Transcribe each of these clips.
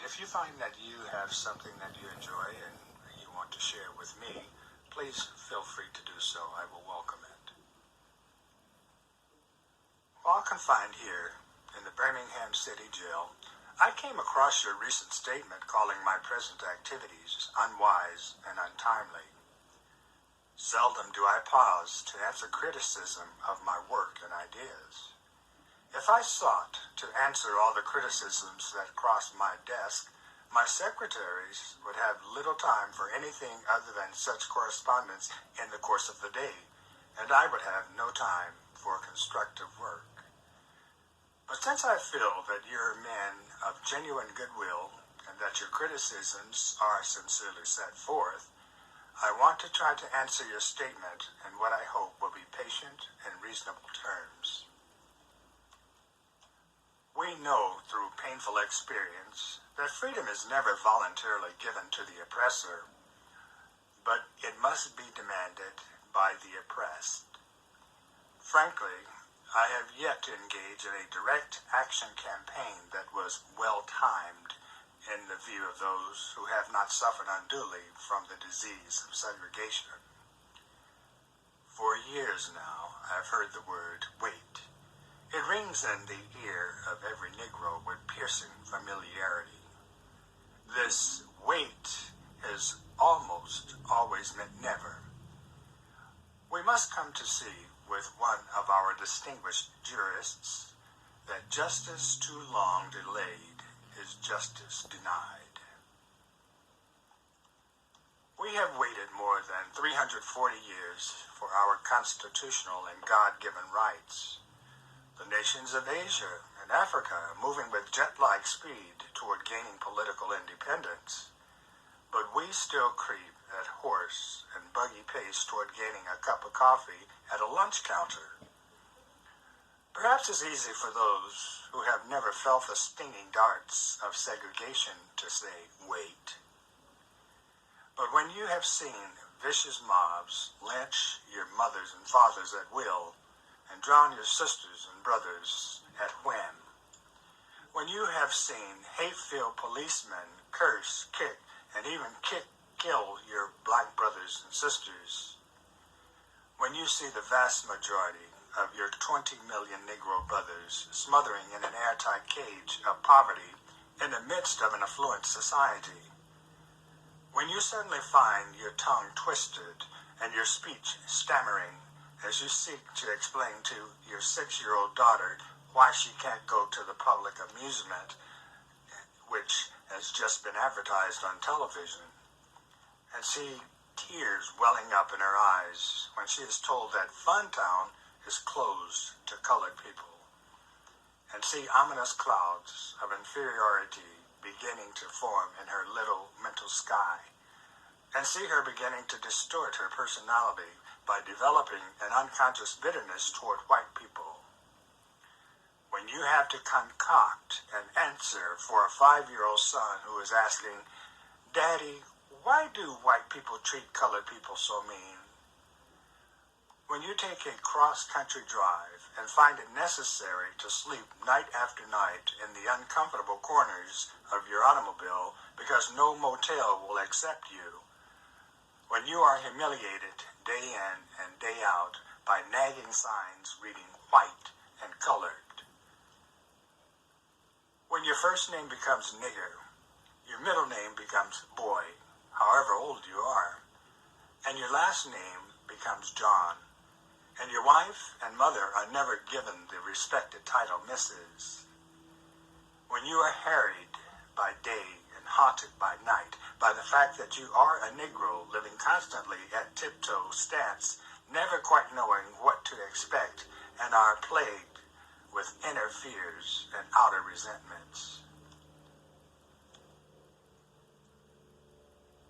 If you find that you have something that you enjoy and you want to share with me, please feel free to do so. I will welcome it. While confined here in the Birmingham City Jail, I came across your recent statement calling my present activities unwise and untimely. Seldom do I pause to answer criticism of my work and ideas. If I sought to answer all the criticisms that crossed my desk, my secretaries would have little time for anything other than such correspondence in the course of the day, and I would have no time for constructive work. But since I feel that you're men of genuine goodwill and that your criticisms are sincerely set forth, I want to try to answer your statement in what I hope will be patient and reasonable terms. We know through painful experience that freedom is never voluntarily given to the oppressor, but it must be demanded by the oppressed. Frankly, I have yet to engage in a direct action campaign that was well-timed in the view of those who have not suffered unduly from the disease of segregation. For years now, I've heard the word wait. It rings in the ear of every Negro with piercing familiarity. This wait has almost always meant never. We must come to see with one of our distinguished jurists that justice too long delayed is justice denied. We have waited more than 340 years for our constitutional and God-given rights. The nations of Asia and Africa are moving with jet-like speed toward gaining political independence, but we still creep at horse and buggy pace toward gaining a cup of coffee at a lunch counter. Perhaps it's easy for those who have never felt the stinging darts of segregation to say, wait. But when you have seen vicious mobs lynch your mothers and fathers at will, and drown your sisters and brothers at whim. When you have seen hate-filled policemen curse, kick, and even kill your black brothers and sisters. When you see the vast majority of your 20 million Negro brothers smothering in an airtight cage of poverty in the midst of an affluent society. When you suddenly find your tongue twisted and your speech stammering as you seek to explain to your 6-year-old daughter why she can't go to the public amusement, which has just been advertised on television, and see tears welling up in her eyes when she is told that Funtown is closed to colored people, and see ominous clouds of inferiority beginning to form in her little mental sky, and see her beginning to distort her personality by developing an unconscious bitterness toward white people. When you have to concoct an answer for a 5-year-old son who is asking, Daddy, why do white people treat colored people so mean? When you take a cross-country drive and find it necessary to sleep night after night in the uncomfortable corners of your automobile because no motel will accept you, when you are humiliated day in and day out by nagging signs reading white and colored. When your first name becomes nigger, your middle name becomes boy, however old you are, and your last name becomes John, and your wife and mother are never given the respected title Mrs. When you are harried by day and haunted by night by the fact that you are a Negro living constantly at tiptoe stance, never quite knowing what to expect, and are plagued with inner fears and outer resentments.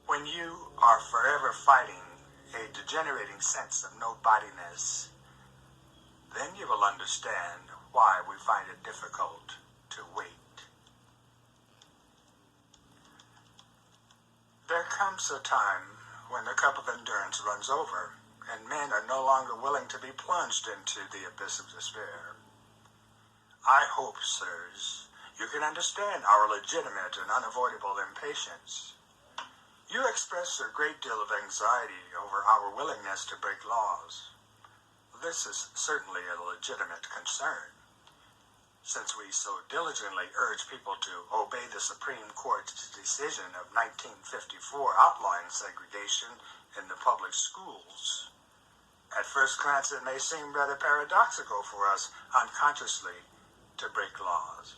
When you are forever fighting a degenerating sense of nobodiness, then you will understand why we find it difficult to wait. There comes a time when the cup of endurance runs over, and men are no longer willing to be plunged into the abyss of despair. I hope, sirs, You can understand our legitimate and unavoidable impatience. You express a great deal of anxiety over our willingness to break laws. This is certainly a legitimate concern, since we so diligently urge people to obey the Supreme Court's decision of 1954 outlawing segregation in the public schools. At first glance, it may seem rather paradoxical for us unconsciously to break laws.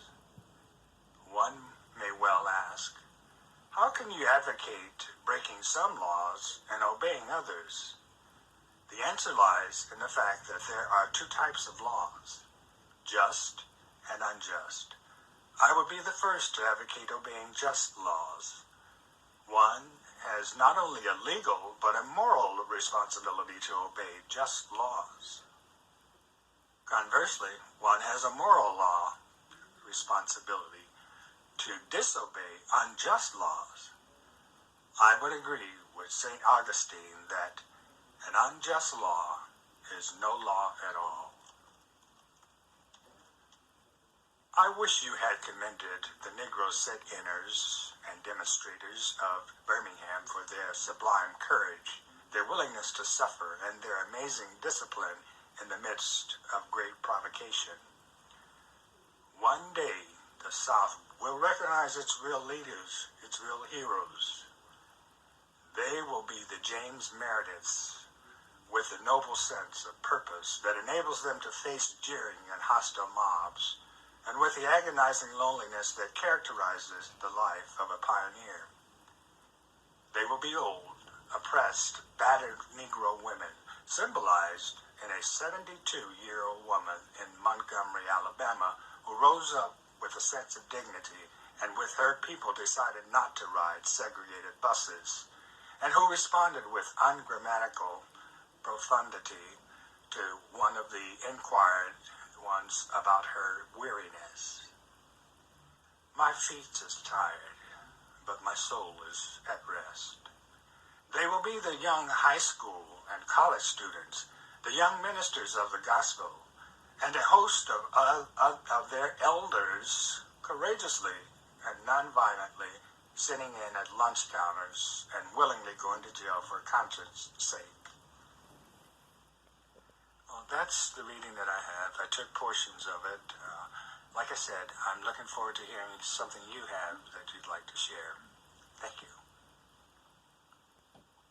One may well ask, how can you advocate breaking some laws and obeying others? The answer lies in the fact that there are two types of laws, just and unjust. I would be the first to advocate obeying just laws. One has not only a legal but a moral responsibility to obey just laws. Conversely, one has a moral law responsibility to disobey unjust laws. I would agree with St. Augustine that an unjust law is no law at all. I wish you had commended the Negro sit-inners and demonstrators of Birmingham for their sublime courage, their willingness to suffer, and their amazing discipline in the midst of great provocation. One day, the South will recognize its real leaders, its real heroes. They will be the James Merediths with the noble sense of purpose that enables them to face jeering and hostile mobs, and with the agonizing loneliness that characterizes the life of a pioneer. They will be old, oppressed, battered Negro women, symbolized in a 72-year-old woman in Montgomery, Alabama, who rose up with a sense of dignity and with her people decided not to ride segregated buses, and who responded with ungrammatical profundity to one of the inquired ones about her weariness. My feet is tired, but my soul is at rest. They will be the young high school and college students, the young ministers of the gospel, and a host of their elders courageously and nonviolently sitting in at lunch counters and willingly going to jail for conscience sake. Well, that's the reading that I have. I took portions of it. Like I said, I'm looking forward to hearing something you have that you'd like to share. Thank you.